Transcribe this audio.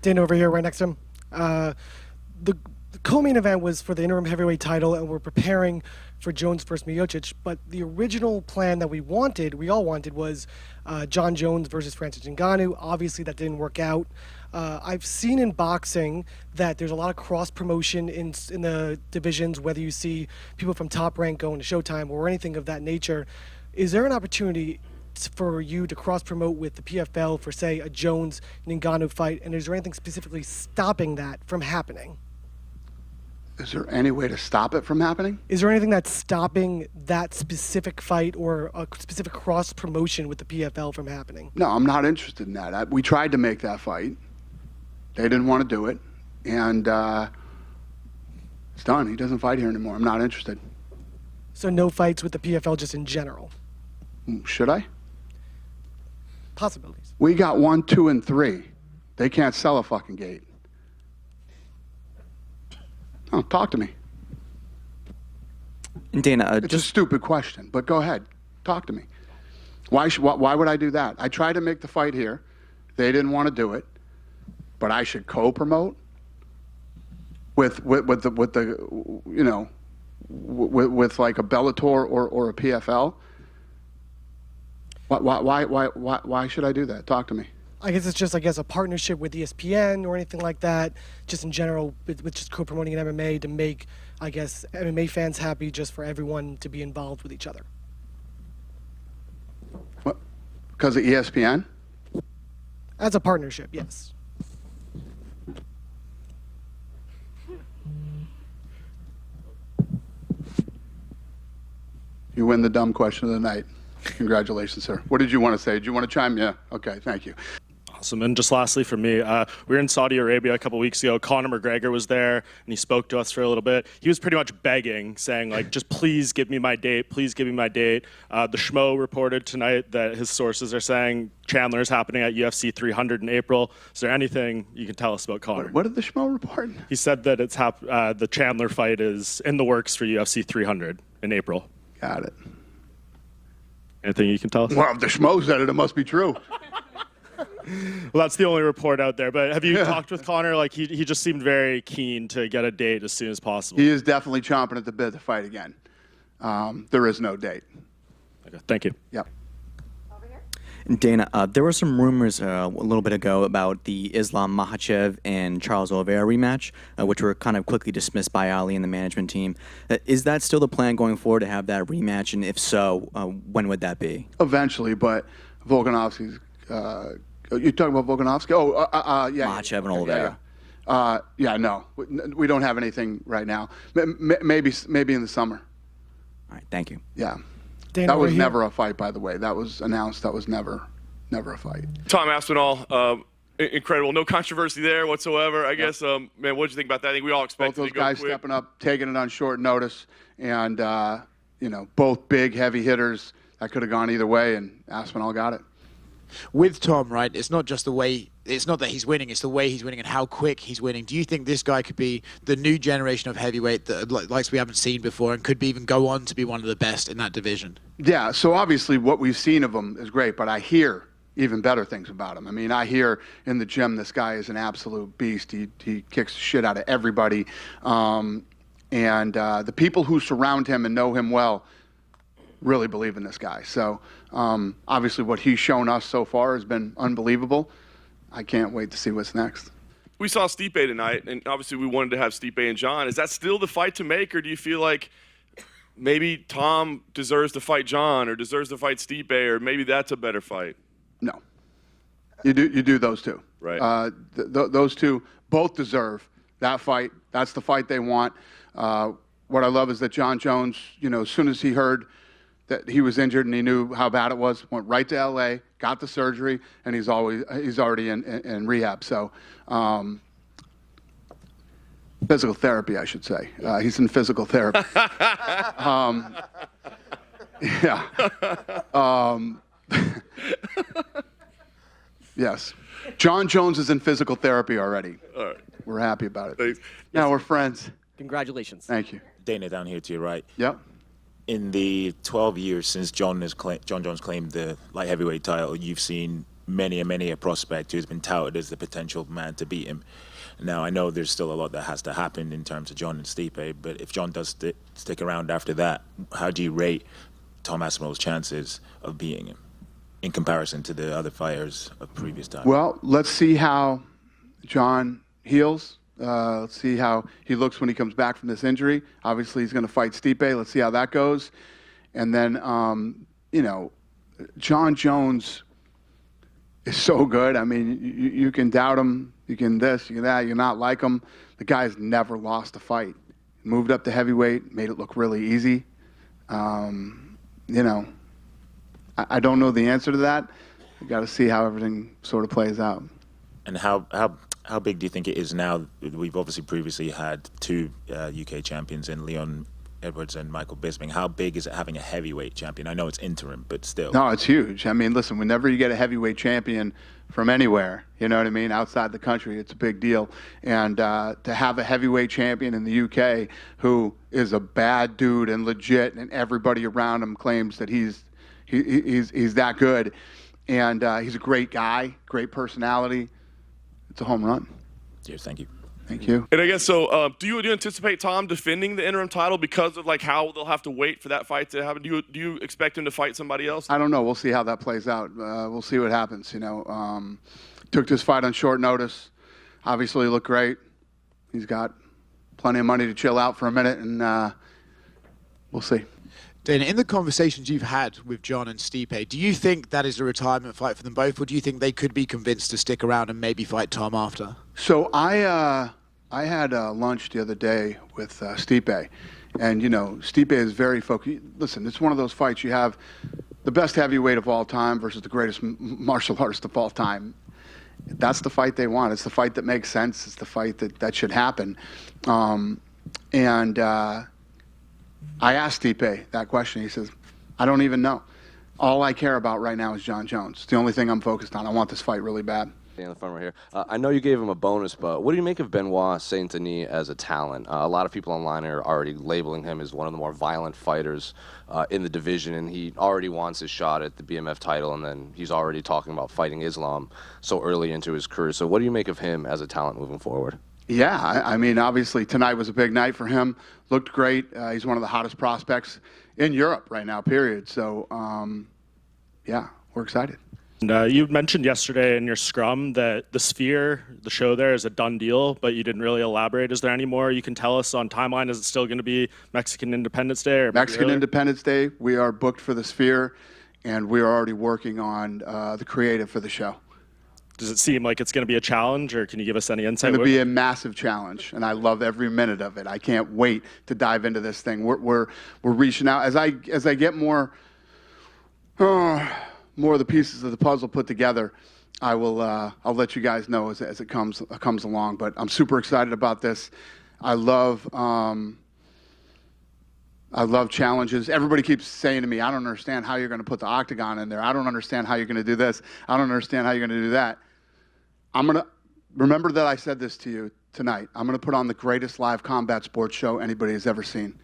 Dana over here, right next to him. The co-main event was for the interim heavyweight title, and we're preparing for Jones versus Miocic. But the original plan that we all wanted, was John Jones versus Francis Ngannou. Obviously, that didn't work out. I've seen in boxing that there's a lot of cross promotion in the divisions, whether you see people from Top Rank going to Showtime or anything of that nature. Is there an opportunity for you to cross promote with the PFL for, say, a Jones and Ngannou fight? And is there anything specifically stopping that from happening? Is there any way to stop it from happening? Is there anything that's stopping that specific fight or a specific cross promotion with the PFL from happening? No, I'm not interested in that. We tried to make that fight. They didn't want to do it. And it's done. He doesn't fight here anymore. I'm not interested. So no fights with the PFL just in general? Should I? Possibilities. We got 1, 2, and 3. They can't sell a fucking gate. Oh, talk to me. And Dana, it's a stupid question, but go ahead. Talk to me. Why would I do that? I tried to make the fight here. They didn't want to do it, but I should co-promote with the you know, with like a Bellator or a PFL. Why should I do that? Talk to me. I guess it's just, a partnership with ESPN or anything like that, just in general, with just co-promoting an MMA to make, MMA fans happy, just for everyone to be involved with each other. What? Because of ESPN? As a partnership, yes. You win the dumb question of the night. Congratulations, sir. What did you want to say? Did you want to chime in? Yeah. Okay, thank you. Awesome. And just lastly for me, we were in Saudi Arabia a couple weeks ago. Conor McGregor was there, and he spoke to us for a little bit. He was pretty much begging, saying, just please give me my date. Please give me my date. The Schmo reported tonight that his sources are saying Chandler is happening at UFC 300 in April. Is there anything you can tell us about Conor? What did the Schmo report? He said that it's the Chandler fight is in the works for UFC 300 in April. Got it. Anything you can tell us? Well, if the Schmo said it must be true. Well, that's the only report out there. But have you talked with Conor? He just seemed very keen to get a date as soon as possible. He is definitely chomping at the bit to fight again. There is no date. Okay, thank you. Yep. And Dana, there were some rumors a little bit ago about the Islam Makhachev and Charles Oliveira rematch, which were kind of quickly dismissed by Ali and the management team. Is that still the plan going forward, to have that rematch? And if so, when would that be? Eventually, but Volkanovski's... you're talking about Volkanovski? Oh, yeah. Makhachev and Oliveira. Yeah, no. We don't have anything right now. Maybe in the summer. All right, thank you. Yeah. Dana, that was never a fight, by the way. That was announced. That was never a fight. Tom Aspinall, incredible. No controversy there whatsoever. I guess, man, what did you think about that? I think we all expected both those to go guys quick. stepping up, taking it on short notice, and both big, heavy hitters. That could have gone either way, and Aspinall got it. With Tom, right, it's not just the way, it's not that he's winning, it's the way he's winning and how quick he's winning. Do you think this guy could be the new generation of heavyweight that likes we haven't seen before, and could even go on to be one of the best in that division? Yeah, so obviously what we've seen of him is great, but I hear even better things about him. I mean, I hear in the gym this guy is an absolute beast. He kicks the shit out of everybody. And the people who surround him and know him well really believe in this guy. So obviously what he's shown us so far has been unbelievable. I can't wait to see what's next. We saw Stipe tonight, and obviously we wanted to have Stipe and John. Is that still the fight to make, or do you feel like maybe Tom deserves to fight John or deserves to fight Stipe, or maybe that's a better fight? No. You do those two. Right. Those two both deserve that fight. That's the fight they want. What I love is that John Jones, as soon as he heard that he was injured and he knew how bad it was, went right to LA, got the surgery, and he's already in rehab. So physical therapy, I should say. He's in physical therapy. Yeah. Yes. John Jones is in physical therapy already. All right. We're happy about it. Thanks. Yeah, we're friends. Congratulations. Thank you. Dana down here to your right. Yep. In the 12 years since John Jones claimed the light heavyweight title, you've seen many a prospect who's been touted as the potential man to beat him. Now, I know there's still a lot that has to happen in terms of John and Stipe, but if John does stick around after that, how do you rate Tom Aspinall's chances of beating him in comparison to the other fighters of previous time? Well, let's see how John heals. Let's see how he looks when he comes back from this injury. Obviously, he's going to fight Stipe. Let's see how that goes. And then, you know, John Jones is so good. I mean, you can doubt him. You can this, you can that. You not like him. The guy's never lost a fight. Moved up to heavyweight, made it look really easy. You know, I don't know the answer to that. We got to see how everything sort of plays out. And how big do you think it is now? We've obviously previously had two UK champions in Leon Edwards and Michael Bisping. How big is it having a heavyweight champion? I know it's interim, but still. No, it's huge. I mean, listen, whenever you get a heavyweight champion from anywhere, you know what I mean, outside the country, it's a big deal. And to have a heavyweight champion in the UK who is a bad dude and legit, and everybody around him claims that he's that good, and he's a great guy, great personality, it's a home run. Cheers, thank you. Thank you. And I guess so. Do you anticipate Tom defending the interim title because of like how they'll have to wait for that fight to happen? Do you expect him to fight somebody else? I don't know. We'll see how that plays out. We'll see what happens. You know, took this fight on short notice. Obviously, looked great. He's got plenty of money to chill out for a minute, and we'll see. Dana, in the conversations you've had with John and Stipe, do you think that is a retirement fight for them both, or do you think they could be convinced to stick around and maybe fight Tom after? So I had lunch the other day with Stipe, and you know, Stipe is very focused. Listen, it's one of those fights you have the best heavyweight of all time versus the greatest martial artist of all time. That's the fight they want. It's the fight that makes sense. It's the fight that should happen. I asked Stipe that question. He says, I don't even know. All I care about right now is John Jones. It's the only thing I'm focused on. I want this fight really bad. In the front right here. I know you gave him a bonus, but what do you make of Benoit Saint-Denis as a talent? A lot of people online are already labeling him as one of the more violent fighters in the division, and he already wants his shot at the BMF title, and then he's already talking about fighting Islam so early into his career. So what do you make of him as a talent moving forward? Yeah, I mean, obviously tonight was a big night for him. Looked great. He's one of the hottest prospects in Europe right now, period. So, yeah, we're excited. And you mentioned yesterday in your scrum that the Sphere, the show there, is a done deal, but you didn't really elaborate. Is there any more you can tell us on timeline? Is it still going to be Mexican Independence Day? Or Mexican Independence Day. We are booked for the Sphere, and we are already working on the creative for the show. Does it seem like it's going to be a challenge, or can you give us any insight? It's going to be a massive challenge, and I love every minute of it. I can't wait to dive into this thing. We're reaching out as I get more of the pieces of the puzzle put together. I'll let you guys know as it comes along. But I'm super excited about this. I love challenges. Everybody keeps saying to me, I don't understand how you're going to put the octagon in there. I don't understand how you're going to do this. I don't understand how you're going to do that. I'm going to remember that I said this to you tonight. I'm going to put on the greatest live combat sports show anybody has ever seen.